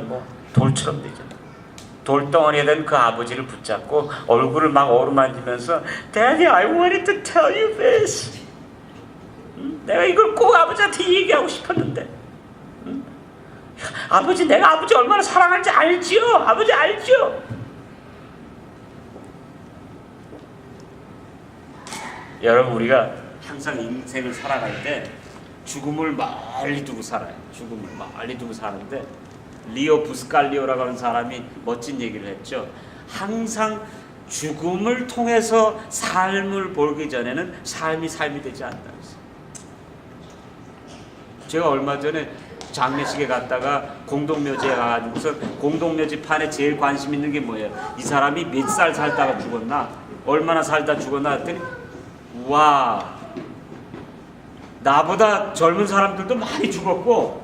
뭐 돌처럼 되죠. 돌덩어리에 된 그 아버지를 붙잡고 얼굴을 막 어루만지면서 Daddy, I wanted to tell you this. 내가 이걸 꼭 아버지한테 얘기하고 싶었는데. 아버지, 내가 아버지 얼마나 사랑하는지 알지요? 아버지 알죠? 여러분, 우리가 항상 인생을 살아갈 때 죽음을 멀리 두고 살아요. 죽음을 멀리 두고 사는데 리오 부스칼리오라고 하는 사람이 멋진 얘기를 했죠. 항상 죽음을 통해서 삶을 보기 전에는 삶이 되지 않는다. 제가 얼마 전에 장례식에 갔다가 공동묘지에 가가지고서 공동묘지 판에 제일 관심 있는 게 뭐예요? 이 사람이 몇 살 살다가 죽었나? 얼마나 살다 죽었나 했더니 와, 나보다 젊은 사람들도 많이 죽었고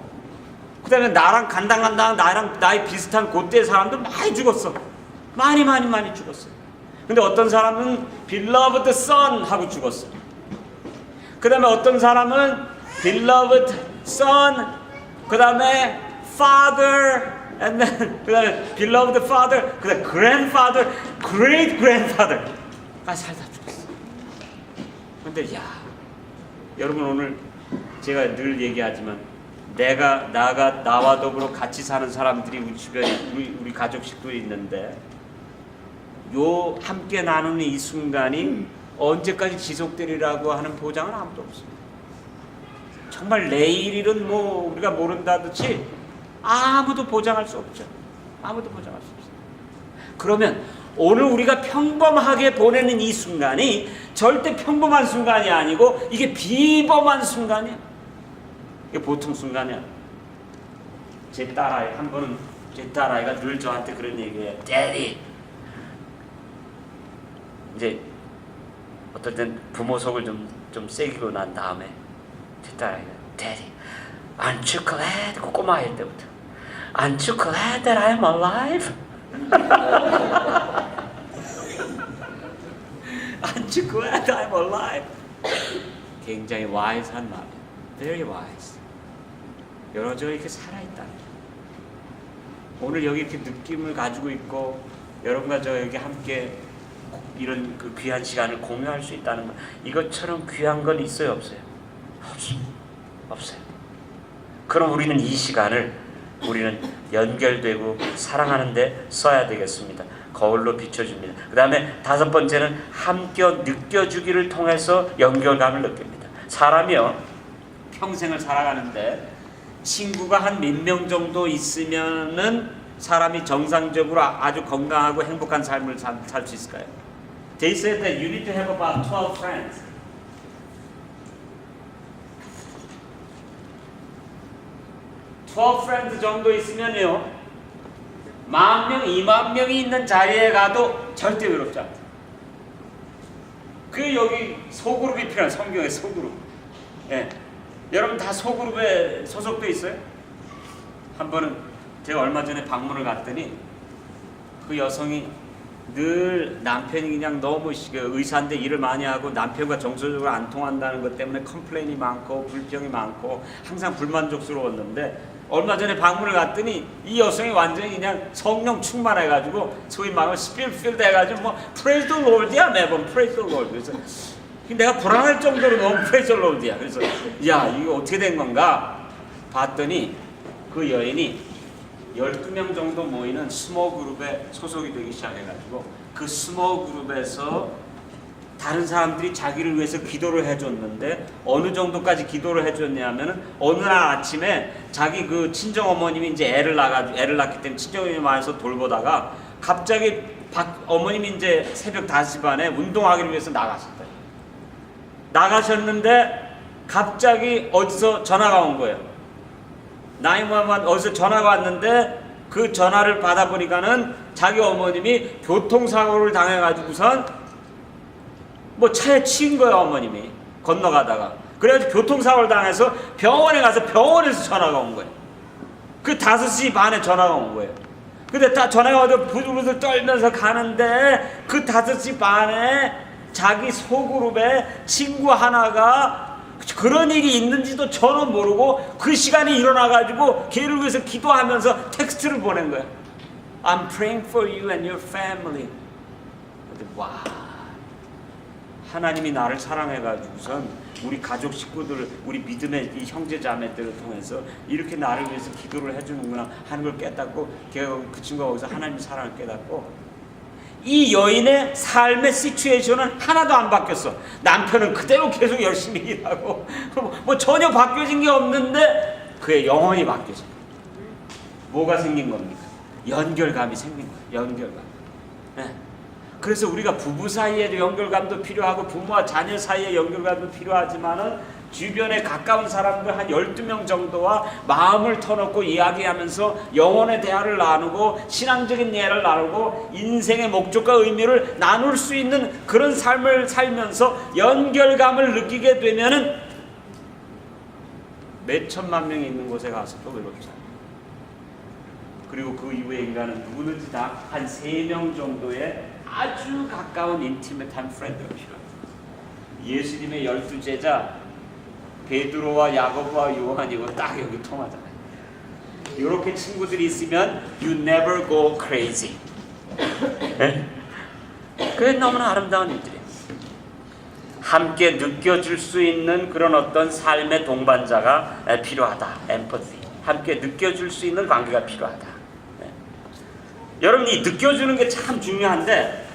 그 다음에 나랑 간당간당 나랑 나이 비슷한 그때 사람도 많이 죽었어. 많이 죽었어. 근데 어떤 사람은 beloved son 하고 죽었어. 그 다음에 어떤 사람은 beloved son, 그 다음에 father, and then 그 다음에 beloved father, 그 다음에 grandfather, great grandfather 까지 살다 죽었어. 근데 여러분, 오늘 제가 늘 얘기하지만 나와 더불어 같이 사는 사람들이 우리 주변에 우리 가족 식구들이 있는데 요 함께 나누는 이 순간이 언제까지 지속되리라고 하는 보장은 아무도 없습니다. 정말 내일은 뭐 우리가 모른다듯이 아무도 보장할 수 없죠. 아무도 보장할 수 없어요. 그러면 오늘 우리가 평범하게 보내는 이 순간이 절대 평범한 순간이 아니고 이게 비범한 순간이야. 이게 보통 순간이야. 제 딸아이 한 번은 제 딸아이가 늘 저한테 그런 얘기해요. Daddy. 이제 어떨 땐 부모 속을 좀 새기고 난 다음에 제 딸아이가 Daddy, aren't you glad? 꼬마일 때부터 aren't you glad that I'm alive? aren't you glad I'm alive? 굉장히 wise한 말이에요. Very wise. 여러분, 이렇게 살아있다는 거예요. 오늘 여기 이렇게 느낌을 가지고 있고 여러분과 저 여기 함께 이런 그 귀한 시간을 공유할 수 있다는 것, 이것처럼 귀한 건 있어요, 없어요? 없어요. 그럼 우리는 이 시간을 우리는 연결되고 사랑하는 데 써야 되겠습니다. 거울로 비춰줍니다. 그 다음에 다섯 번째는 함께 느껴주기를 통해서 연결감을 느낍니다. 사람이요, 평생을 살아가는데 친구가 한 몇 명 정도 있으면은 사람이 정상적으로 아주 건강하고 행복한 삶을 살 수 있을까요? They said that you need to have about 12 friends. 12 friends 정도 있으면요, 10,000명, 20,000명이 있는 자리에 가도 절대 외롭지 않다. 그 여기 소그룹이 필요한, 성경의 소그룹. 예. 여러분 다 소그룹에 소속돼 있어요? 한 번은 제가 얼마 전에 방문을 갔더니 그 여성이 늘 남편이 그냥 너무 의사인데 일을 많이 하고 남편과 정서적으로 안 통한다는 것 때문에 컴플레인이 많고 불평이 많고 항상 불만족스러웠는데 얼마 전에 방문을 갔더니 이 여성이 완전히 그냥 성령 충만해가지고 소위 말하면 스피릿 필드 해가지고 뭐 프레이즈 더 롤드야, 매번 프레이즈 더 롤드. 그래서 내가 불안할 정도로 너무 프레이즈 더 롤드야. 그래서 이거 어떻게 된 건가 봤더니 그 여인이 12명 정도 모이는 스몰 그룹에 소속이 되기 시작해가지고 그 스몰 그룹에서 다른 사람들이 자기를 위해서 기도를 해줬는데 어느 정도까지 기도를 해줬냐면은 어느 날 아침에 자기 그 친정 어머님이 이제 애를 낳기 때문에 친정 어머님이 와서 돌보다가 갑자기 어머님이 이제 새벽 5시 반에 운동하기를 위해서 나가셨는데 갑자기 어디서 전화가 온 거예요. 911 어디서 전화가 왔는데 그 전화를 받아보니까는 자기 어머님이 교통사고를 당해가지고선 뭐 차에 치인 거예요. 어머님이 건너가다가 그래가지고 교통사고를 당해서 병원에 가서 병원에서 전화가 온 거예요. 그 5시 반에 전화가 온 거예요. 근데 다 전화가 와서 부들부들 떨면서 가는데 그 5시 반에 자기 소그룹에 친구 하나가 그런 일이 있는지도 전혀 모르고 그 시간에 일어나가지고 걔를 위해서 기도하면서 텍스트를 보낸 거야. I'm praying for you and your family. 와, 하나님이 나를 사랑해가지고선 우리 가족 식구들, 우리 믿음의 이 형제 자매들을 통해서 이렇게 나를 위해서 기도를 해주는구나 하는 걸 깨닫고, 걔가 그 친구가 거기서 하나님의 사랑을 깨닫고, 이 여인의 삶의 시츄에이션은 하나도 안 바뀌었어. 남편은 그대로 계속 열심히 일하고 뭐 전혀 바뀌어진 게 없는데 그의 영혼이 바뀌어진 거야. 뭐가 생긴 겁니까? 연결감이 생긴 거야. 연결감. 네. 그래서 우리가 부부 사이에도 연결감도 필요하고 부모와 자녀 사이의 연결감도 필요하지만은 주변에 가까운 사람들 한 12명 정도와 마음을 터놓고 이야기하면서 영혼의 대화를 나누고 신앙적인 예를 나누고 인생의 목적과 의미를 나눌 수 있는 그런 삶을 살면서 연결감을 느끼게 되면은 몇 천만 명이 있는 곳에 가서 또 외롭잖아. 그리고 그 이후에 인간은 누구든지 다 한 3명 정도의 아주 가까운 인티메트한 프렌드가 필요합니다. 예수님의 12제자 베드로와 야고보와 요한이고 딱 여기 통하잖아요. 이렇게 친구들이 있으면 you never go crazy. 그게 너무나 아름다운 일들이에요. 함께 느껴줄 수 있는 그런 어떤 삶의 동반자가 필요하다. empathy. 함께 느껴줄 수 있는 관계가 필요하다. 여러분, 이 느껴주는 게 참 중요한데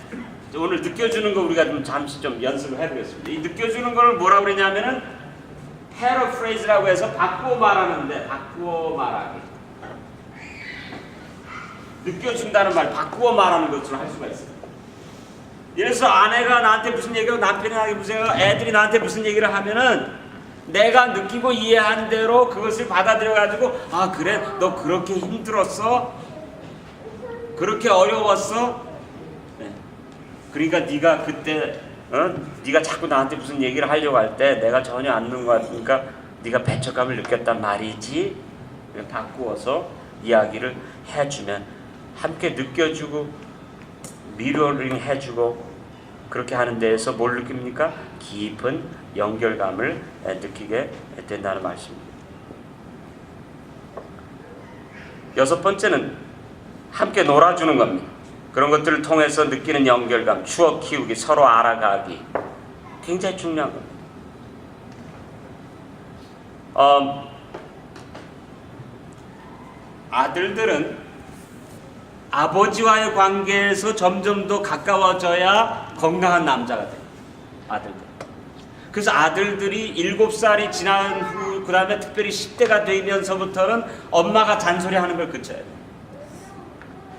오늘 느껴주는 거 우리가 좀 잠시 좀 연습을 해보겠습니다. 이 느껴주는 걸 뭐라고 그러냐면은 패러프레이즈라고 해서 바꾸어 말하는데, 바꾸어 말하기. 느껴준다는 말, 바꾸어 말하는 것으로 할 수가 있어요. 예를 들어서 아내가 나한테 무슨 얘기하고 남편이 나한테 무슨 얘기하고 애들이 나한테 무슨 얘기를 하면은 내가 느끼고 이해한 대로 그것을 받아들여가지고, 아 그래? 너 그렇게 힘들었어? 그렇게 어려웠어? 네. 그러니까 네가 그때 네가 자꾸 나한테 무슨 얘기를 하려고 할 때 내가 전혀 안 듣는 것 같으니까 네가 배척감을 느꼈단 말이지. 바꾸어서 이야기를 해주면 함께 느껴주고 미러링 해주고 그렇게 하는 데에서 뭘 느낍니까? 깊은 연결감을 느끼게 된다는 말씀입니다. 6번째는 함께 놀아주는 겁니다. 그런 것들을 통해서 느끼는 연결감, 추억 키우기, 서로 알아가기 굉장히 중요한 겁니다. 아들들은 아버지와의 관계에서 점점 더 가까워져야 건강한 남자가 돼요. 아들들. 그래서 아들들이 7살이 지난 후, 그 다음에 특별히 10대가 되면서부터는 엄마가 잔소리하는 걸 그쳐야 돼요.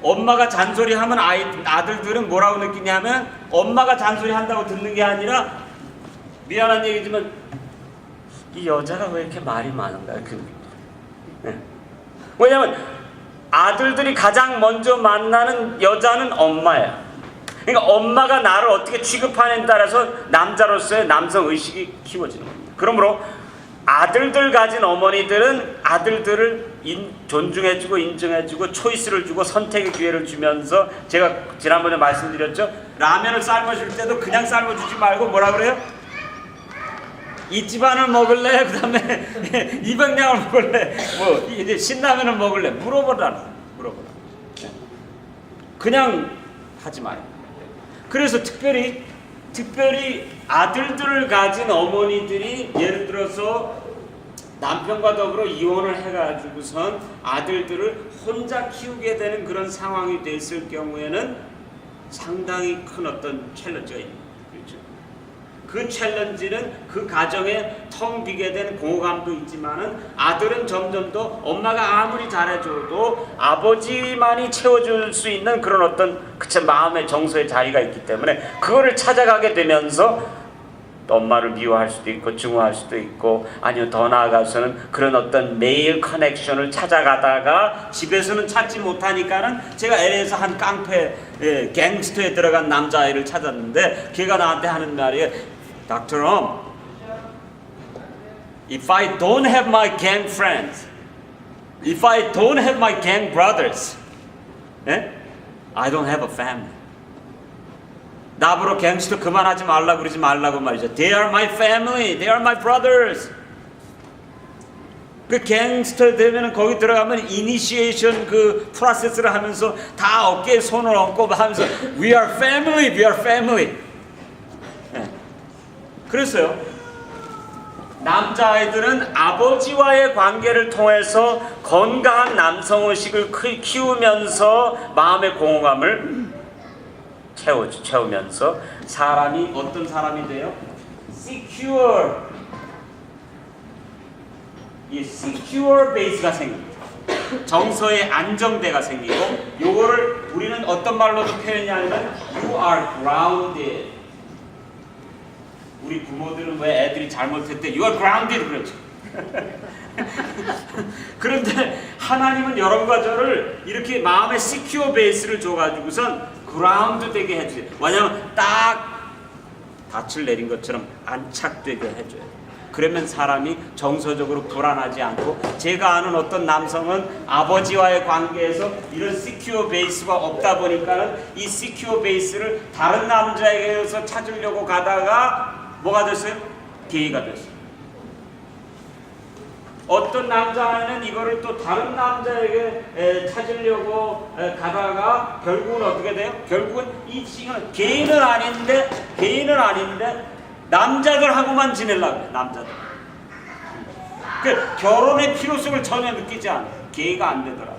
엄마가 잔소리하면 아들들은 뭐라고 느끼냐면 엄마가 잔소리한다고 듣는 게 아니라, 미안한 얘기지만 이 여자가 왜 이렇게 말이 많은가 그 네. 왜냐하면 아들들이 가장 먼저 만나는 여자는 엄마야. 그러니까 엄마가 나를 어떻게 취급하느냐에 따라서 남자로서의 남성의식이 키워지는 겁니다. 그러므로 아들들 가진 어머니들은 아들들을 존중해주고 인정해주고 초이스를 주고 선택의 기회를 주면서, 제가 지난번에 말씀드렸죠. 라면을 삶아줄 때도 그냥 삶아주지 말고 뭐라 그래요? 이 집안을 먹을래? 그 다음에 200냥을 먹을래? 뭐 이제 신라면을 먹을래? 물어보라. 그냥 하지 마요. 그래서 특별히 아들들을 가진 어머니들이 예를 들어서 남편과 더불어 이혼을 해가지고선 아들들을 혼자 키우게 되는 그런 상황이 됐을 경우에는 상당히 큰 어떤 챌린지가 있는 거죠. 그렇죠? 그 챌린지는 그 가정에 텅 비게 된 공허감도 있지만은 아들은 점점 더 엄마가 아무리 잘해줘도 아버지만이 채워줄 수 있는 그런 어떤 그쵸 마음의 정서의 자리가 있기 때문에 그거를 찾아가게 되면서 엄마를 미워할 수도 있고 증오할 수도 있고, 아니면 더 나아가서는 그런 어떤 메일 커넥션을 찾아가다가 집에서는 찾지 못하니까는, 제가 LA에서 한 깡패 갱스터에 들어간 남자아이를 찾았는데 걔가 나한테 하는 말이에요. Dr. If I don't have my gang friends, if I don't have my gang brothers, I don't have a family. 나보러 갱스터 그만하지 말라 그러지 말라고 말이죠. They are my family. They are my brothers. 그 갱스터 되면은 거기 들어가면 이니시에이션 그 프로세스를 하면서 다 어깨에 손을 얹고 하면서 We are family. We are family. 네. 그랬어요. 남자아이들은 아버지와의 관계를 통해서 건강한 남성의식을 키우면서 마음의 공허감을 채우면서 사람이 어떤 사람이 돼요? secure. 이 secure base가 생깁니다. 정서의 안정대가 생기고 요거를 우리는 어떤 말로도 표현하냐면 you are grounded. 우리 부모들은 왜 애들이 잘못할 때 You are grounded 그러죠. 그런데 하나님은 여러분과 저를 이렇게 마음의 secure base를 줘가지고선 ground 되게 해주세요. 왜냐하면 딱 닻을 내린 것처럼 안착되게 해줘요. 그러면 사람이 정서적으로 불안하지 않고 제가 아는 어떤 남성은 아버지와의 관계에서 이런 secure base가 없다 보니까는 이 secure base를 다른 남자에게서 찾으려고 가다가 뭐가 됐어요? 게이가 됐어요. 어떤 남자는 이거를 또 다른 남자에게 찾으려고 가다가 결국은 어떻게 돼요? 결국은 이 친구는 게이는 아닌데 남자들하고만 지내려고 해요. 남자들. 그 결혼의 필요성을 전혀 느끼지 않아요. 게이가 안 되더라고요.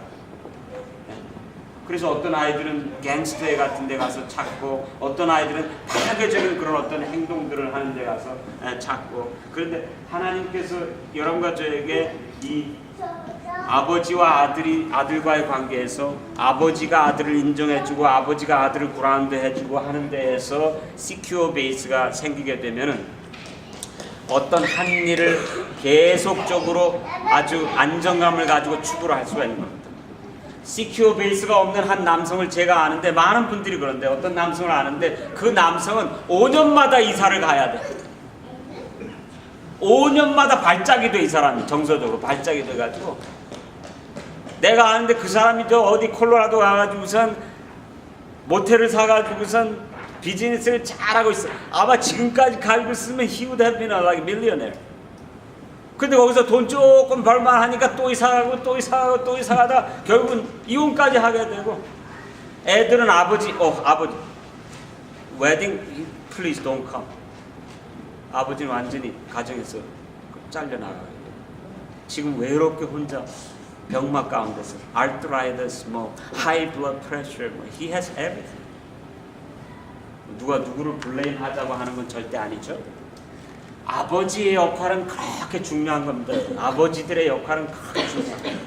그래서 어떤 아이들은 갱스터회 같은 데 가서 찾고 어떤 아이들은 파괴적인 그런 어떤 행동들을 하는 데 가서 찾고 그런데 하나님께서 여러분과 저에게 이 아버지와 아들과의 관계에서 아버지가 아들을 인정해주고 아버지가 아들을 그라운드 해주고 하는 데에서 시큐어 베이스가 생기게 되면은 어떤 한 일을 계속적으로 아주 안정감을 가지고 추구를 할 수가 있는 겁니다. 시큐어 베이스가 없는 한 남성을 제가 아는데 많은 분들이 그런데 어떤 남성을 아는데 그 남성은 5년마다 이사를 가야 돼. 5년마다 발작이 돼. 이 사람이 정서적으로 발작이 돼가지고 내가 아는데 그 사람이 저 어디 콜로라도 가가지고선 모텔을 사가지고선 비즈니스를 잘하고 있어. 아마 지금까지 가지고 있으면 he would have been like a millionaire. 근데 거기서 돈 조금 벌만 하니까 또 이사가고 또 이사가고 또 이사가다 결국은 이혼까지 하게 되고 애들은 아버지 wedding please don't come. 아버지는 완전히 가정에서 잘려나가요. 지금 외롭게 혼자 병막 가운데서 arthritis, high blood pressure, he has everything. 누가 누구를 블레임 하자고 하는 건 절대 아니죠. 아버지의 역할은 그렇게 중요한 겁니다. 아버지들의 역할은 그렇게 중요합니다.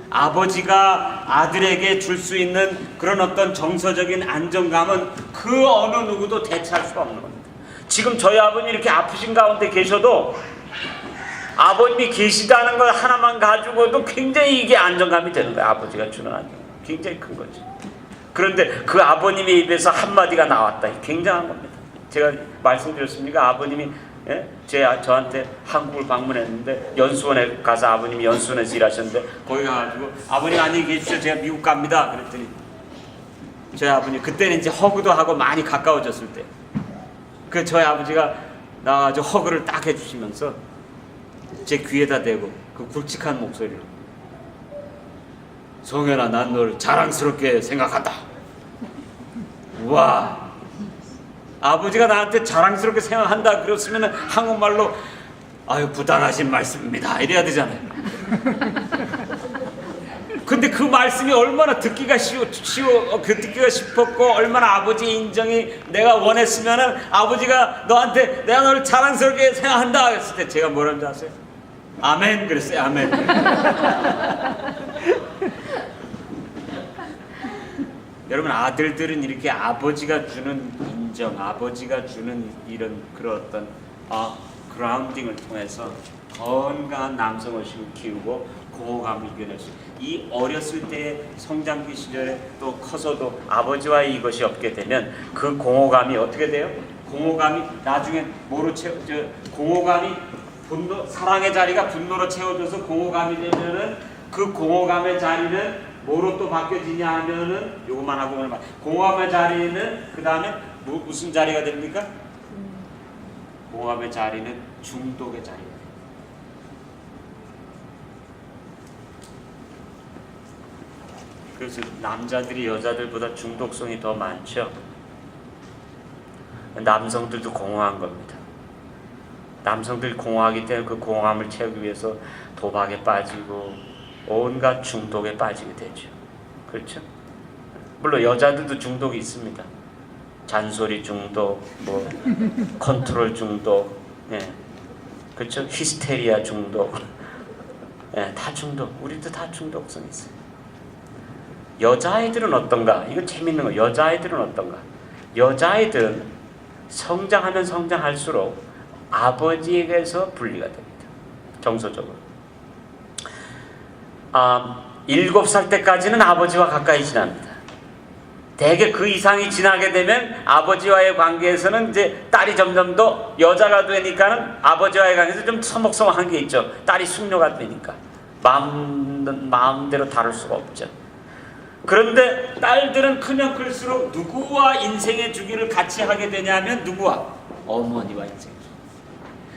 아버지가 아들에게 줄 수 있는 그런 어떤 정서적인 안정감은 그 어느 누구도 대체할 수가 없는 겁니다. 지금 저희 아버님 이렇게 아프신 가운데 계셔도 아버님이 계시다는 걸 하나만 가지고도 굉장히 이게 안정감이 되는 거예요. 아버지가 주는 안정감 굉장히 큰 거죠. 그런데 그 아버님의 입에서 한마디가 나왔다. 굉장한 겁니다. 제가 말씀드렸습니까? 아버님이 저한테 한국을 방문했는데 연수원에 가서 아버님이 연수원에서 일하셨는데 거기 가가지고 아버님 안녕히 계십시오. 제가 미국 갑니다. 그랬더니 저희 아버님 그때는 이제 허그도 하고 많이 가까워졌을 때 그 저희 아버지가 나와가지고 허그를 딱 해주시면서 제 귀에다 대고 그 굵직한 목소리로 성현아 난 널 자랑스럽게 생각한다. 와 아버지가 나한테 자랑스럽게 생각한다 그랬으면 한국말로 아유 부당하신 말씀입니다 이래야 되잖아요. 근데 그 말씀이 얼마나 듣기가 듣기가 싶었고 얼마나 아버지의 인정이 내가 원했으면은 아버지가 너한테 내가 너를 자랑스럽게 생각한다 했을 때 제가 뭐라는 줄 아세요? 아멘 그랬어요. 아멘. 여러분 아들들은 이렇게 아버지가 주는 인정, 아버지가 주는 이런 그런 어떤 그라운딩을 통해서 건강한 남성의식을 키우고 공허감을 이겨낼 수 있어요. 이 어렸을 때의 성장기 시절에 또 커서도 아버지와의 이것이 없게 되면 그 공허감이 어떻게 돼요? 공허감이 나중에 공허감이 분노, 사랑의 자리가 분노로 채워져서 공허감이 되면은 그 공허감의 자리는 뭐로 또 바뀌어지냐 하면은 요것만 하고 오늘 공허감의 자리는 그 다음에 무슨 자리가 됩니까? 공합의 자리는 중독의 자리가 돼요. 그래서 남자들이 여자들보다 중독성이 더 많죠. 남성들도 공허한 겁니다. 남성들이 공허하기 때문에 그 공허함을 채우기 위해서 도박에 빠지고 온갖 중독에 빠지게 되죠. 그렇죠? 물론 여자들도 중독이 있습니다. 잔소리 중독, 뭐 컨트롤 중독, 예, 그렇죠? 히스테리아 중독, 예, 다 중독. 우리도 다 중독성이 있어요. 여자아이들은 어떤가? 이거 재밌는 거. 여자아이들은 어떤가? 여자아이들은 성장하면 성장할수록 아버지에게서 분리가 됩니다. 정서적으로. 7살 때까지는 아버지와 가까이 지납니다. 대개 그 이상이 지나게 되면 아버지와의 관계에서는 이제 딸이 점점 더 여자가 되니까는 아버지와의 관계에서 좀 서먹서먹한 게 있죠. 딸이 숙녀가 되니까 마음대로 다룰 수가 없죠. 그런데 딸들은 크면 클수록 누구와 인생의 주기를 같이 하게 되냐면 누구와? 어머니와 인생의 주기.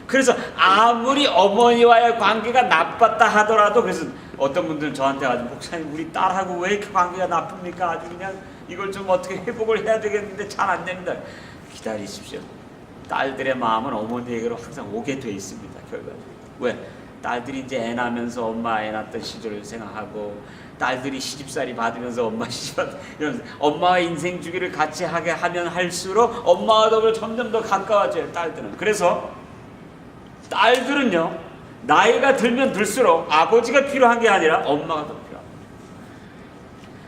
그래서 아무리 어머니와의 관계가 나빴다 하더라도, 그래서 어떤 분들은 저한테 아주 목사님 우리 딸하고 왜 이렇게 관계가 나쁩니까? 아주 그냥 이걸 좀 어떻게 회복을 해야 되겠는데 잘 안 됩니다. 기다리십시오. 딸들의 마음은 어머니에게로 항상 오게 돼 있습니다. 결과적으로. 왜? 딸들이 이제 애 낳으면서 엄마 애 낳던 시절을 생각하고, 딸들이 시집살이 받으면서 엄마 시집받 이러면서 엄마와 인생 주기를 같이 하게 하면 할수록 엄마와 더불어 점점 더 가까워져요. 딸들은. 그래서 딸들은요, 나이가 들면 들수록 아버지가 필요한 게 아니라 엄마가 더 필요합니다.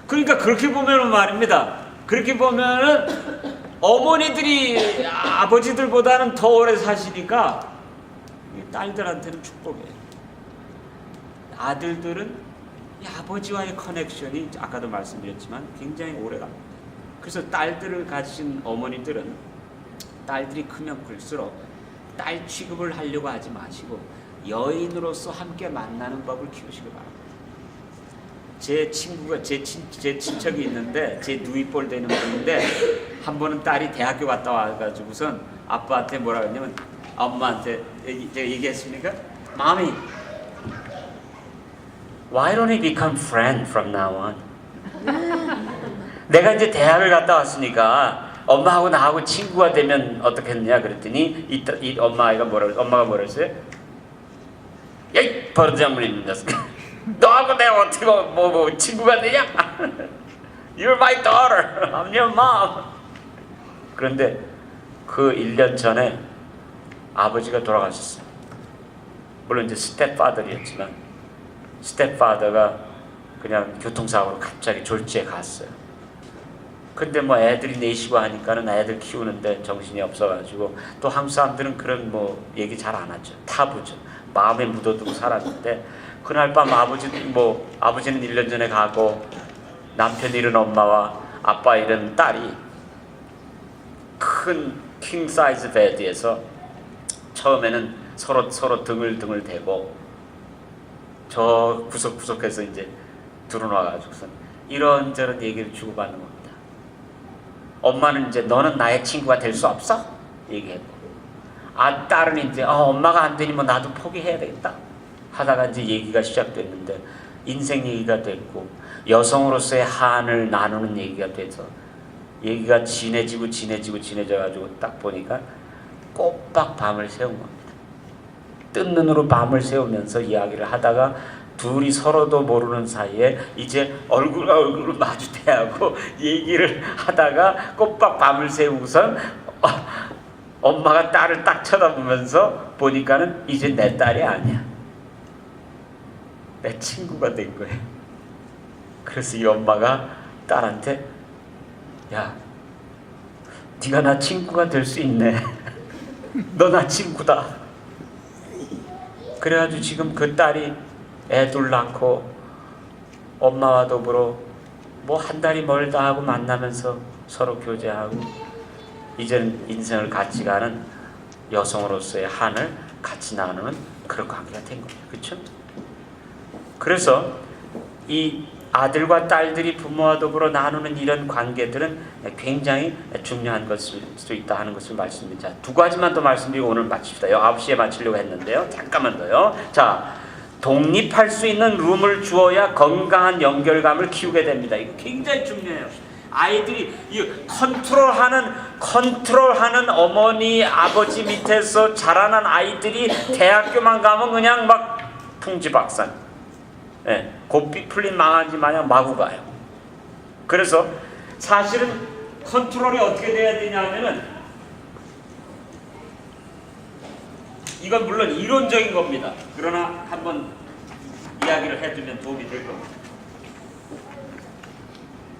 그러니까 그렇게 보면은 말입니다. 그렇게 보면은 어머니들이 아버지들보다는 더 오래 사시니까 딸들한테는 축복이에요. 아들들은 이 아버지와의 커넥션이 아까도 말씀드렸지만 굉장히 오래 갑니다. 그래서 딸들을 가진 어머니들은 딸들이 크면 클수록 딸 취급을 하려고 하지 마시고 여인으로서 함께 만나는 법을 키우시기 바랍니다. 제 친구가 제 친척이 있는데, 제 누이뻘 되는 분인데, 한 번은 딸이 대학교 갔다 와가지고선 아빠한테 뭐라 그랬냐면, 엄마한테 제가 얘기했습니까? Mommy, why don't we become friends from now on? 내가 이제 대학을 갔다 왔으니까 엄마하고 나하고 친구가 되면 어떻겠냐 그랬더니 이 엄마가 뭐라 했어요? 야이 버르장물인 녀석, 너하고 내가 어떻게 뭐 친구가 되냐? You're my daughter, I'm your mom. 그런데 그 1년 전에 아버지가 돌아가셨어요. 물론 이제 스텝파더였지만 스텝파더가 그냥 교통사고로 갑자기 졸지에 갔어요. 근데 뭐 애들이 내시고 하니까는 애들 키우는데 정신이 없어가지고, 또 한국 사람들은 그런 뭐 얘기 잘 안 하죠. 타부죠. 마음에 묻어두고 살았는데, 그날 밤 아버지는 1년 전에 가고 남편 잃은 엄마와 아빠 잃은 딸이 큰 킹 사이즈 베드에서 처음에는 서로 등을 대고 저 구석구석에서 이제 들어놔가지고서 이런저런 얘기를 주고받는 겁니다. 엄마는 이제 너는 나의 친구가 될 수 없어? 얘기했고, 딸은 이제 엄마가 안 되니 뭐 나도 포기해야 되겠다 하다가 이제 얘기가 시작됐는데, 인생 얘기가 됐고 여성으로서의 한을 나누는 얘기가 돼서 얘기가 진해져가지고 딱 보니까 꼬박 밤을 세운 겁니다. 뜬 눈으로 밤을 세우면서 이야기를 하다가 둘이 서로도 모르는 사이에 이제 얼굴과 얼굴을 마주 대하고 얘기를 하다가 꼬박 밤을 세우고선 엄마가 딸을 딱 쳐다보면서 보니까는 이제 내 딸이 아니야, 내 친구가 된 거예요. 그래서 이 엄마가 딸한테, 야, 네가 나 친구가 될 수 있네. 너 나 친구다. 그래가지고 지금 그 딸이 애 둘 낳고 엄마와 더불어 뭐 한 달이 멀다 하고 만나면서 서로 교제하고 이제는 인생을 같이 가는 여성으로서의 한을 같이 나누는 그런 관계가 된 거예요. 그렇죠? 그래서 이 아들과 딸들이 부모와 더불어 나누는 이런 관계들은 굉장히 중요한 것일 수 있다 하는 것을 말씀드립니다. 두 가지만 더 말씀드리고 오늘 마칩시다. 9시에 마치려고 했는데요. 잠깐만 더요. 자, 독립할 수 있는 룸을 주어야 건강한 연결감을 키우게 됩니다. 이거 굉장히 중요해요. 아이들이 이 컨트롤하는 어머니 아버지 밑에서 자라난 아이들이 대학교만 가면 그냥 막 풍지박산, 고삐 풀린 망아지 마냥 마구 가요. 그래서 사실은 컨트롤이 어떻게 돼야 되냐면은, 이건 물론 이론적인 겁니다. 그러나 한번 이야기를 해두면 도움이 될 겁니다.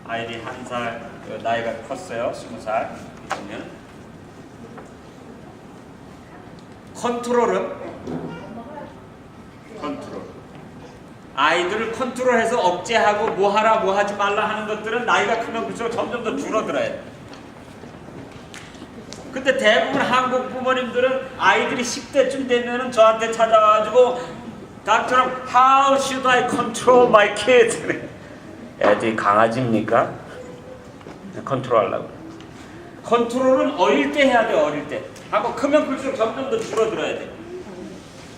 아이들이 1살, 나이가 컸어요. 20살. 보면 컨트롤. 아이들을 컨트롤해서 억제하고 뭐 하라 뭐 하지 말라 하는 것들은 나이가 크면 그렇죠. 점점 더 줄어들어야 돼. 근데 대부분 한국 부모님들은 아이들이 10대쯤 되면은 저한테 찾아와가지고 닥터랑 How should I control my kids? 애들이 강아지입니까? 컨트롤하려고. 컨트롤은 어릴 때 해야 돼. 어릴 때 하고 크면 클수록 점점 더 줄어들어야 돼.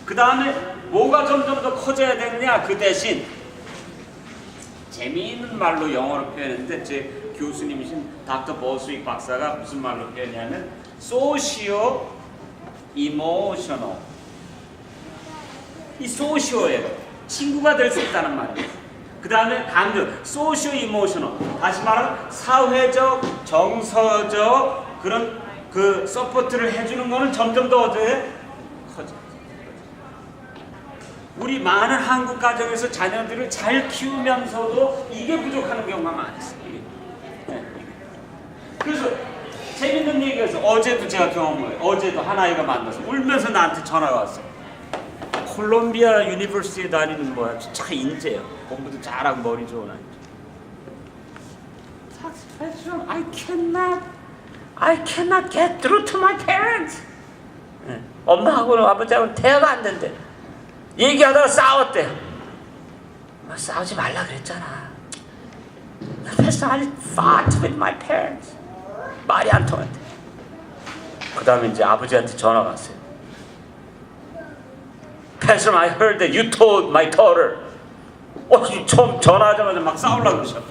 그 다음에 뭐가 점점 더 커져야 되느냐? 그 대신 재미있는 말로 영어로 표현했는데 제 교수님이신 닥터 버스윅 박사가 무슨 말로 표현하냐면 소시오 이모셔널. 이 소시오예요. 친구가 될 수 있다는 말이에요. 그 다음에 강조 소시오 이모셔널. 다시 말하면 사회적, 정서적 그런 그 서포트를 해주는 거는 점점 더 어떻게 커져. 우리 많은 한국 가정에서 자녀들을 잘 키우면서도 이게 부족하는 경우가 많았어요. 그래서 재밌는 얘기가 있어요. 어제도 제가 경험을, 어제도 한 아이가 만나서 울면서 나한테 전화가 왔어요. 콜롬비아 유니버시티에 다니는 뭐야, 진짜 인재예요. 공부도 잘하고 머리 좋은 아이. I cannot get through to my parents. 엄마하고 아버지하고 대화가 안 된대. 얘기하다가 싸웠대. 싸우지 말라 그랬잖아. 그래서 I fought with my parents. 말이 안 통한대. 그 다음에 이제 아버지한테 전화가 왔어요. Pastor, I heard that you told my daughter. 처음 전화하자마자 막 싸우려고 그러셔.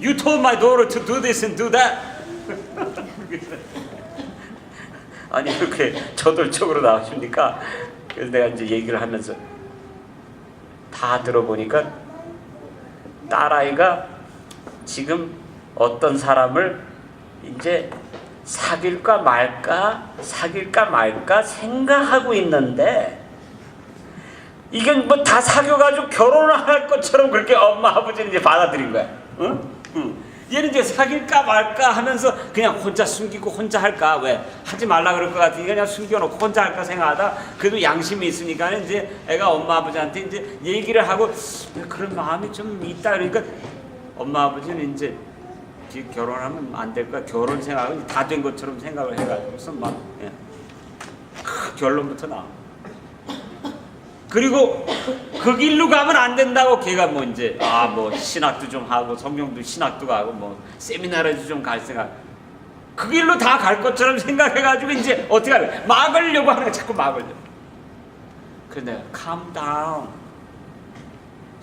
You told my daughter to do this and do that. 아니 이렇게 저돌적으로 나오십니까? 그래서 내가 이제 얘기를 하면서 다 들어보니까 딸아이가 지금 어떤 사람을 이제 사귈까 말까 생각하고 있는데, 이건 뭐 다 사귀어가지고 결혼을 할 것처럼 그렇게 엄마 아버지는 이제 받아들인 거야. 얘는 이제 사귈까 말까 하면서 그냥 혼자 숨기고 혼자 할까, 왜 하지 말라 그럴 것 같으니까 그냥 숨겨놓고 혼자 할까 생각하다 그래도 양심이 있으니까 이제 애가 엄마 아버지한테 이제 얘기를 하고 그런 마음이 좀 있다 그러니까 엄마 아버지는 이제 결혼하면 안 될 거야, 결혼 생각은 다 된 것처럼 생각을 해가지고서 막 결론부터 나와. 그리고 그 길로 가면 안 된다고 걔가 뭐 이제 뭐 신학도 좀 하고 성경도 신학도 가고 뭐 세미나라도 좀 갈 생각, 그 길로 다 갈 것처럼 생각해가지고 이제 어떻게 할래? 막으려고 하는 거야. 자꾸 막으려고. 그래서 내가 calm down.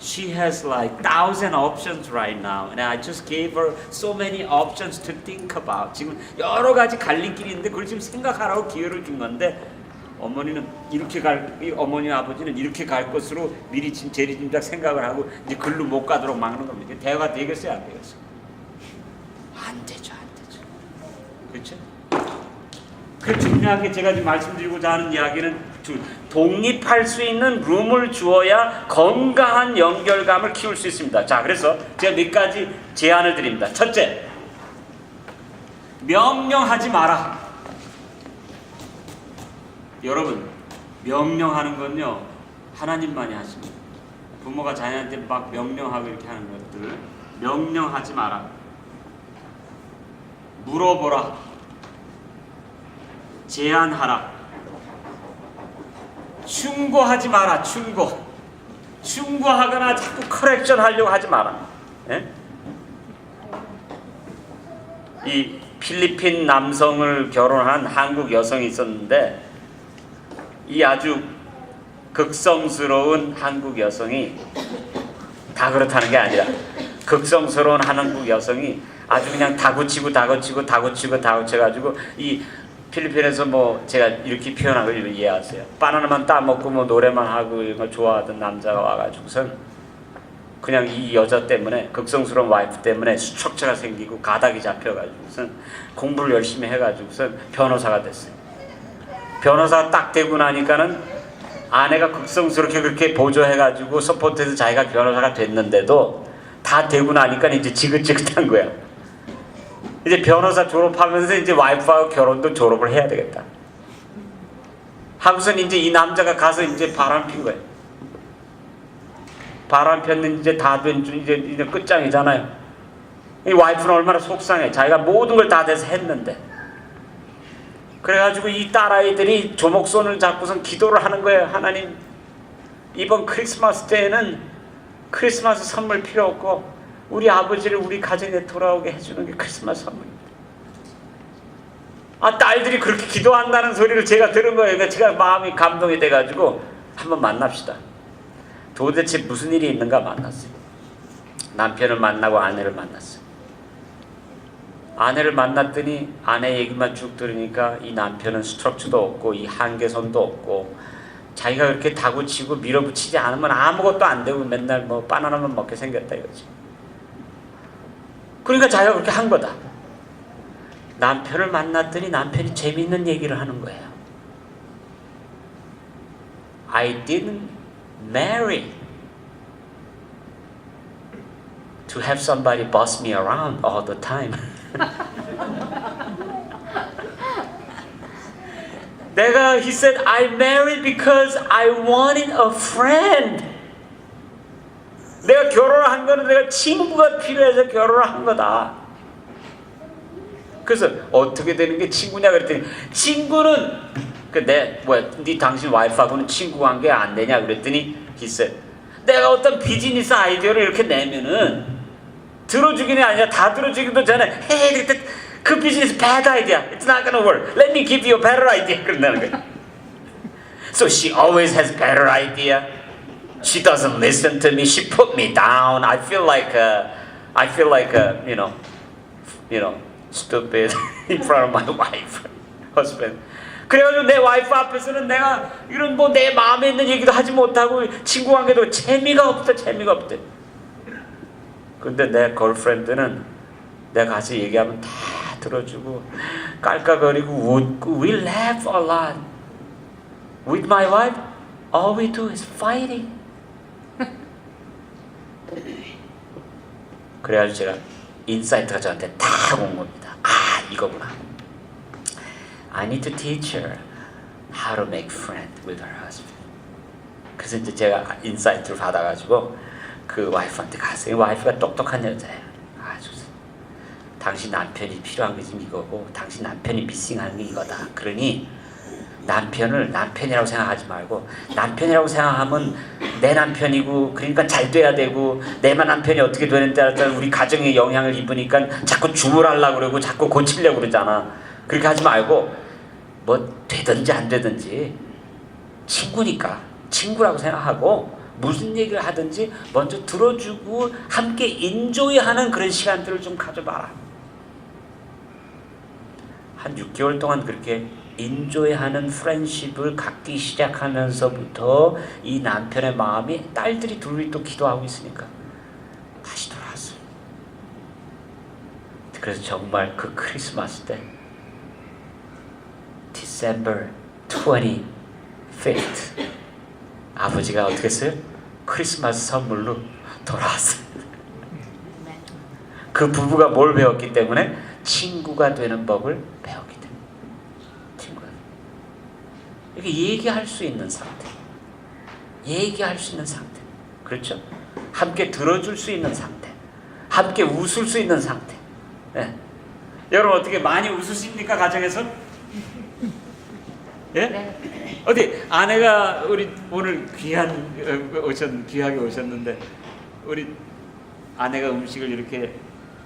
She has like 1,000 options right now, and I just gave her so many options to think about. 지금 여러 가지 갈림길이 있는데 그걸 지금 생각하라고 기회를 준 건데, 어머니는 이렇게 어머니 아버지는 이렇게 갈 것으로 미리 재리짐작 생각을 하고 이제 글로 못 가도록 막는 겁니다. 대화가 되겠어요, 안 되겠어요? 안 되죠. 그렇죠? 그 중요한 게 제가 지금 말씀드리고자 하는 이야기는 독립할 수 있는 룸을 주어야 건강한 연결감을 키울 수 있습니다. 자, 그래서 제가 몇 가지 제안을 드립니다. 첫째, 명령하지 마라. 여러분, 명령하는 건요 하나님만이 하십니다. 부모가 자녀한테 막 명령하고 이렇게 하는 것들 명령하지 마라. 물어보라. 제안하라. 충고하지 마라. 충고하거나 자꾸 커렉션 하려고 하지 마라. 예? 이 필리핀 남성을 결혼한 한국 여성이 있었는데 이 아주 극성스러운 한국 여성이 다 그렇다는 게 아니라 극성스러운 한국 여성이 아주 그냥 다고치고 이 필리핀에서 뭐 제가 이렇게 표현한 걸 이해하세요. 바나나만 따먹고 뭐 노래만 하고 이런 걸 좋아하던 남자가 와가지고선 그냥 이 여자 때문에 극성스러운 와이프 때문에 수척죄가 생기고 가닥이 잡혀가지고선 공부를 열심히 해가지고선 변호사가 됐어요. 변호사가 딱 되고 나니까는 아내가 극성스럽게 그렇게 보조해가지고 서포트해서 자기가 변호사가 됐는데도 다 되고 나니까 이제 지긋지긋한 거야. 이제 변호사 졸업하면서 이제 와이프하고 결혼도 졸업을 해야 되겠다. 하고선 이제 이 남자가 가서 이제 바람 핀 거예요. 바람 폈는데 이제 다 된 이제 끝장이잖아요. 이 와이프는 얼마나 속상해. 자기가 모든 걸 다 돼서 했는데. 그래가지고 이 딸아이들이 조목손을 잡고선 기도를 하는 거예요. 하나님, 이번 크리스마스 때에는 크리스마스 선물 필요 없고 우리 아버지를 우리 가정에 돌아오게 해주는 게 크리스마스 선물입니다. 딸들이 그렇게 기도한다는 소리를 제가 들은 거예요. 그러니까 제가 마음이 감동이 돼가지고 한번 만납시다. 도대체 무슨 일이 있는가 만났어요. 남편을 만나고 아내를 만났어요. 아내를 만났더니 아내 얘기만 쭉 들으니까 이 남편은 스트럭처도 없고 이 한계선도 없고 자기가 그렇게 다구치고 밀어붙이지 않으면 아무것도 안 되고 맨날 뭐 바나나만 먹게 생겼다 이거지. 그러니까 자기가 그렇게 한 거다. 남편을 만났더니 남편이 재미있는 얘기를 하는 거예요. I didn't marry to have somebody boss me around all the time. he said, I married because I wanted a friend. 내가 결혼을 한 거는 내가 친구가 필요해서 결혼을 한 거다. 그래서 어떻게 되는 게 친구냐 그랬더니 친구는 네 당신 와이프하고는 친구 관계 안 되냐 그랬더니 he said, 내가 어떤 비즈니스 아이디어를 이렇게 내면은 들어주기는 아니라 다 들어주기도 전에 hey, 그 비즈니스 bad idea. It's not gonna work. Let me give you a better idea. 그런다는 거예요. So she always has better idea. She doesn't listen to me. She put me down. I feel like stupid in front of my wife, husband. 그래가지고 내 와이프 앞에서는 내가 이런 뭐 내 마음에 있는 얘기도 하지 못하고 친구 관계도 재미가 없대. 근데 내 걸프렌드는 내가 가서 얘기하면 다 들어주고 깔깔거리고 웃고 we laugh a lot. With my wife, all we do is fighting. 그래가지고 제가 인사이트가 저한테 딱 온 겁니다. 이거구나. I need to teach her how to make friends with her husband. 그래서 이제 제가 인사이트를 받아가지고 그 와이프한테 갔어요. 와이프가 똑똑한 여자예요. 당신 남편이 필요한 게 지금 이거고 당신 남편이 미싱하는 게 이거다. 그러니 남편을 남편이라고 생각하지 말고 남편이라고 생각하면 내 남편이고 그러니까 잘 돼야 되고 내만 남편이 어떻게 되는 따라 우리 가정에 영향을 입으니까 자꾸 주물하려고 그러고 자꾸 고치려고 그러잖아. 그렇게 하지 말고 뭐 되든지 안 되든지 친구니까 친구라고 생각하고 무슨 얘기를 하든지 먼저 들어주고 함께 인조이하는 그런 시간들을 좀 가져봐라. 한 6개월 동안 그렇게 인조이하는 프렌십을 갖기 시작하면서부터 이 남편의 마음이 딸들이 둘이 또 기도하고 있으니까 다시 돌아왔어요. 그래서 정말 그 크리스마스 때 December 25th 아버지가 어떻게 했어요? 크리스마스 선물로 돌아왔어요. 그 부부가 뭘 배웠기 때문에? 친구가 되는 법을 배웠기 때문에. 친구가. 이렇게 얘기할 수 있는 상태. 얘기할 수 있는 상태. 그렇죠? 함께 들어줄 수 있는 상태. 함께 웃을 수 있는 상태. 네. 여러분 어떻게 많이 웃으십니까? 가정에서? 예? 네. 어디 아내가 우리 오늘 귀하게 오셨는데 우리 아내가 음식을 이렇게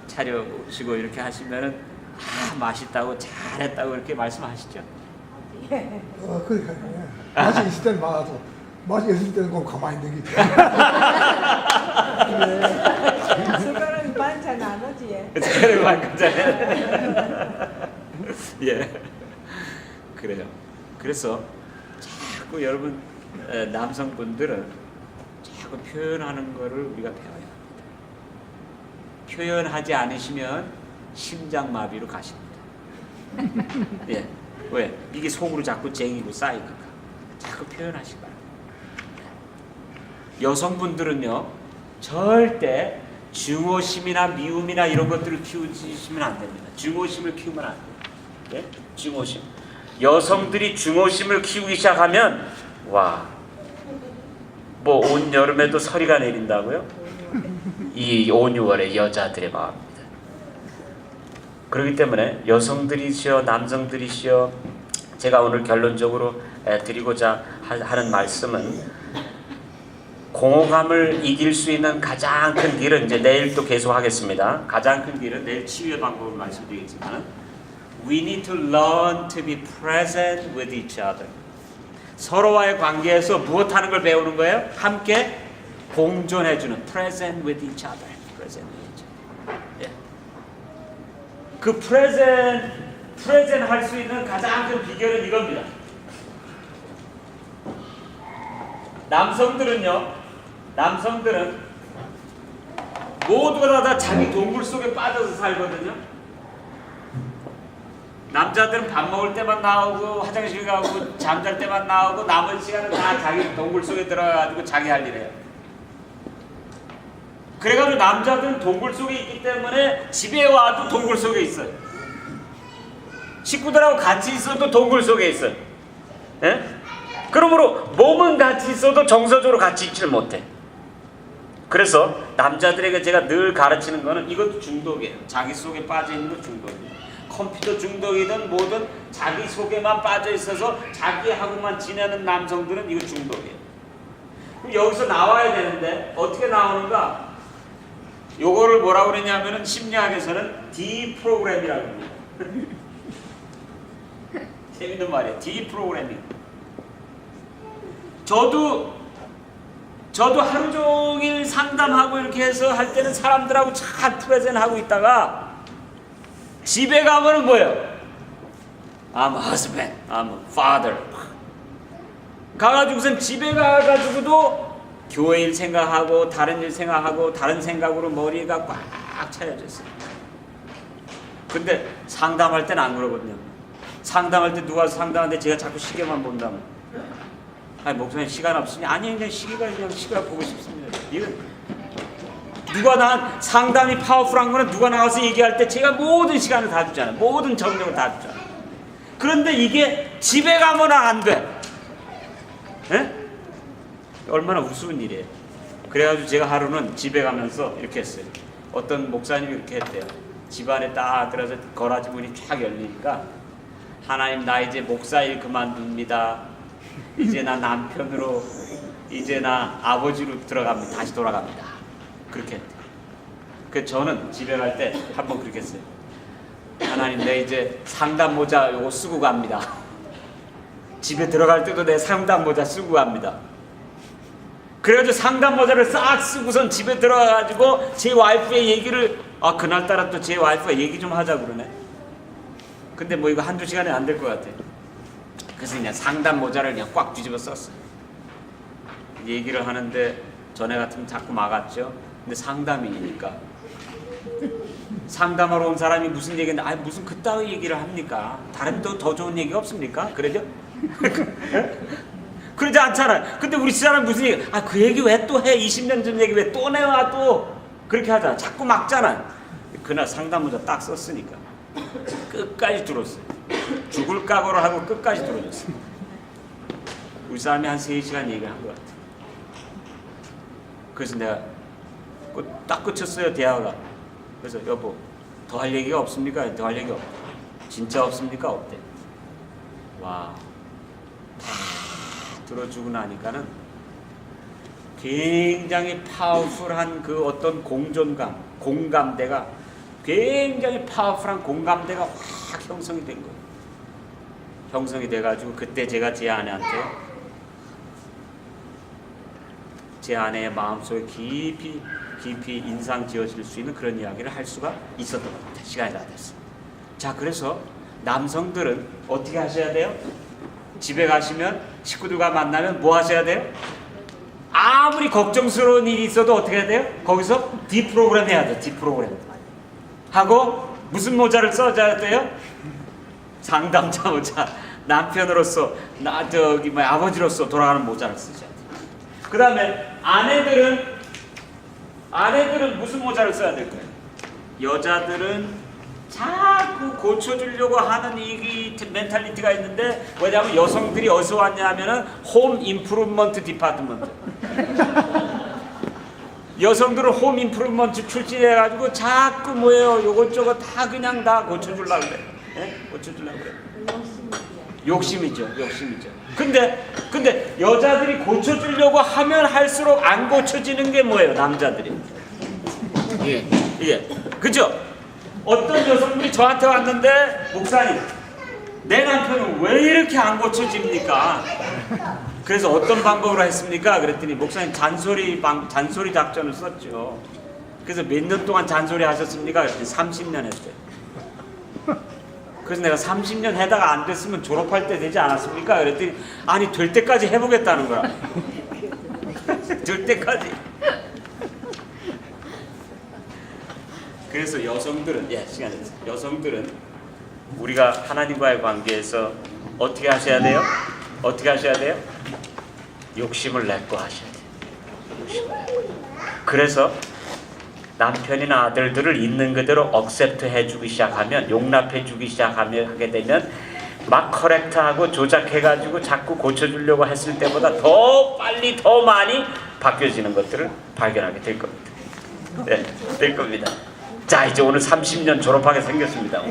차려주시고 이렇게 하시면은 맛있다고 잘했다고 이렇게 말씀하시죠? 그러니까 맛이 있을 때는 많아도 맛이 없을 때는 꼭 가만히 있는 게 숟가락이 반찬 안 오지. 숟가락이 반찬. 예, 그래요. 그래서 자꾸 여러분 남성분들은 자꾸 표현하는 거를 우리가 배워야 합니다. 표현하지 않으시면 심장마비로 가십니다. 예, 왜? 이게 속으로 자꾸 쟁이고 쌓이니까 자꾸 표현하시기 바랍니다. 여성분들은요 절대 증오심이나 미움이나 이런 것들을 키우시면 안 됩니다. 증오심을 키우면 안 돼요. 예? 증오심. 여성들이 증오심을 키우기 시작하면 뭐 온 여름에도 서리가 내린다고요? 이 온 6월의 여자들의 마음입니다. 그렇기 때문에 여성들이시여 남성들이시여 제가 오늘 결론적으로 드리고자 하는 말씀은 공허감을 이길 수 있는 가장 큰 길은 이제 내일 또 계속 하겠습니다. 가장 큰 길은 내일 치유의 방법을 말씀드리겠지만 We need to learn to be present with each other. 서로와의 관계에서 무엇하는 걸 배우는 거예요? 함께 공존해주는 present with each other. present with each other. 예. 그 present 할 수 있는 가장 큰 비결은 이겁니다. 남성들은 모두가 다 자기 동굴 속에 빠져서 살거든요. 남자들은 밥 먹을 때만 나오고 화장실 가고 잠잘 때만 나오고 나머지 시간은 다 자기 동굴 속에 들어가가지고 자기 할 일 해요. 그래가지고 남자들은 동굴 속에 있기 때문에 집에 와도 동굴 속에 있어요. 식구들하고 같이 있어도 동굴 속에 있어요. 예? 그러므로 몸은 같이 있어도 정서적으로 같이 있지를 못해. 그래서 남자들에게 제가 늘 가르치는 거는 이것도 중독이에요. 자기 속에 빠져 있는 거 중독이에요. 컴퓨터 중독이든 뭐든 자기 속에만 빠져 있어서 자기하고만 지내는 남성들은 이거 중독이에요. 그럼 여기서 나와야 되는데 어떻게 나오는가? 요거를 뭐라고 그러냐면은 심리학에서는 디프로그램이라고 합니다. 재밌는 말이에요. 디프로그래밍. 저도 하루 종일 상담하고 이렇게 해서 할 때는 사람들하고 잘 프레젠하고 있다가 집에 가면은 뭐예요? I'm a husband, I'm a father. 가가지고선 집에 가가지고도 교회 일 생각하고 다른 일 생각하고 다른 생각으로 머리가 꽉 차여져 있어요. 근데 상담할 때는 안 그러거든요. 상담할 때 누가 상담하는데 제가 자꾸 시계만 본다면 아니 목사님 시간 없으니 아니 그냥 시계가 보고 싶습니다. 이건 누가 난 상담이 파워풀한 거는 누가 나와서 얘기할 때 제가 모든 시간을 다 주잖아요. 모든 정력을 다 주잖아요. 그런데 이게 집에 가면 안 돼. 에? 얼마나 우스운 일이에요. 그래가지고 제가 하루는 집에 가면서 이렇게 했어요. 어떤 목사님이 이렇게 했대요. 집안에 딱 들어서 거라지 문이 쫙 열리니까 하나님 나 이제 목사 일 그만둡니다. 이제 나 남편으로 이제 나 아버지로 들어갑니다. 다시 돌아갑니다. 그렇게 했대요. 그 저는 집에 갈 때 한번 그렇게 했어요. 하나님 내 이제 상담 모자 요거 쓰고 갑니다. 집에 들어갈 때도 내 상담 모자 쓰고 갑니다. 그래가지고 상담 모자를 싹 쓰고선 집에 들어가가지고 제 와이프의 얘기를 그날따라 또 제 와이프가 얘기 좀 하자 그러네. 근데 뭐 이거 한두 시간에 안 될 것 같아. 그래서 그냥 상담 모자를 그냥 꽉 뒤집어 썼어요. 얘기를 하는데 전에 같으면 자꾸 막았죠. 근데 상담이니까 상담하러 온 사람이 무슨 얘기인데 무슨 그따위 얘기를 합니까? 다른 또 더 좋은 얘기 없습니까? 그러죠? 그러지 않잖아요. 근데 우리 사람 무슨 얘기 그 얘기 왜 또 해? 20년 전 얘기 왜 또 내와 또 그렇게 하잖아. 자꾸 막잖아. 그날 상담 모자 딱 썼으니까 끝까지 들었어요. 죽을 각오를 하고 끝까지 들어줬어요. 우리 사람이 한 3시간 얘기한 것 같아요. 그래서 내가 딱 끝쳤어요. 대화가. 그래서 여보 더 할 얘기가 없습니까? 더 할 얘기 없대. 진짜 없습니까? 없대. 와, 다 들어주고 나니까는 굉장히 파워풀한 그 어떤 공존감, 공감대가 굉장히 파워풀한 공감대가 확 형성이 된 거예요. 형성이 돼가지고 그때 제가 제 아내한테 제 아내의 마음속에 깊이 인상 지어질 수 있는 그런 이야기를 할 수가 있었던 것 같아요. 시간이 다 됐어요. 자, 그래서 남성들은 어떻게 하셔야 돼요? 집에 가시면 식구들과 만나면 뭐 하셔야 돼요? 아무리 걱정스러운 일이 있어도 어떻게 해야 돼요? 거기서 디프로그램 해야 돼요. 디프로그램 하고 무슨 모자를 써줘야 돼요? 상담자 모자. 남편으로서 아버지로서 돌아가는 모자를 쓰셔야 돼요. 그 다음에 아내들은 무슨 모자를 써야 될까요? 여자들은 자꾸 고쳐주려고 하는 이 멘탈리티가 있는데, 왜냐하면 여성들이 어디서 왔냐 하면은 홈 임프루먼트 디파트먼트. 여성들은 홈 임프루먼트 출신해가지고 자꾸 뭐예요, 요것저것 다 그냥 다 고쳐주려고 그래. 예? 고쳐주려고 그래. 욕심이죠. 근데 여자들이 고쳐주려고 하면 할수록 안 고쳐지는 게 뭐예요? 남자들이. 이게 그죠? 어떤 여성분이 저한테 왔는데, 목사님, 내 남편은 왜 이렇게 안 고쳐집니까? 그래서 어떤 방법으로 했습니까? 그랬더니 목사님 잔소리 작전을 썼죠. 그래서 몇 년 동안 잔소리 하셨습니까? 그랬더니 30년 했대요. 그래서 내가 30년 해다가 안 됐으면 졸업할 때 되지 않았습니까? 그랬더니 아니, 될 때까지 해보겠다는 거야. 될 때까지. 그래서 여성들은, 시간이 됐어요. 여성들은 우리가 하나님과의 관계에서 어떻게 하셔야 돼요? 욕심을 내고 하셔야 돼요. 그래서 남편이나 아들들을 있는 그대로 억셉트 해주기 시작하면, 용납해주기 하게 되면 막 커렉트하고 조작해가지고 자꾸 고쳐주려고 했을 때보다 더 빨리 더 많이 바뀌어지는 것들을 발견하게 될 겁니다. 네, 될 겁니다. 자, 이제 오늘 30년 졸업하게 생겼습니다.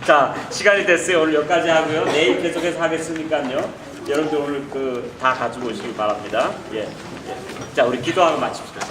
자, 시간이 됐어요. 오늘 여기까지 하고요. 내일 계속해서 하겠으니까요. 여러분들 오늘 다 가지고 오시기 바랍니다. 자, 우리 기도하고 마칩시다.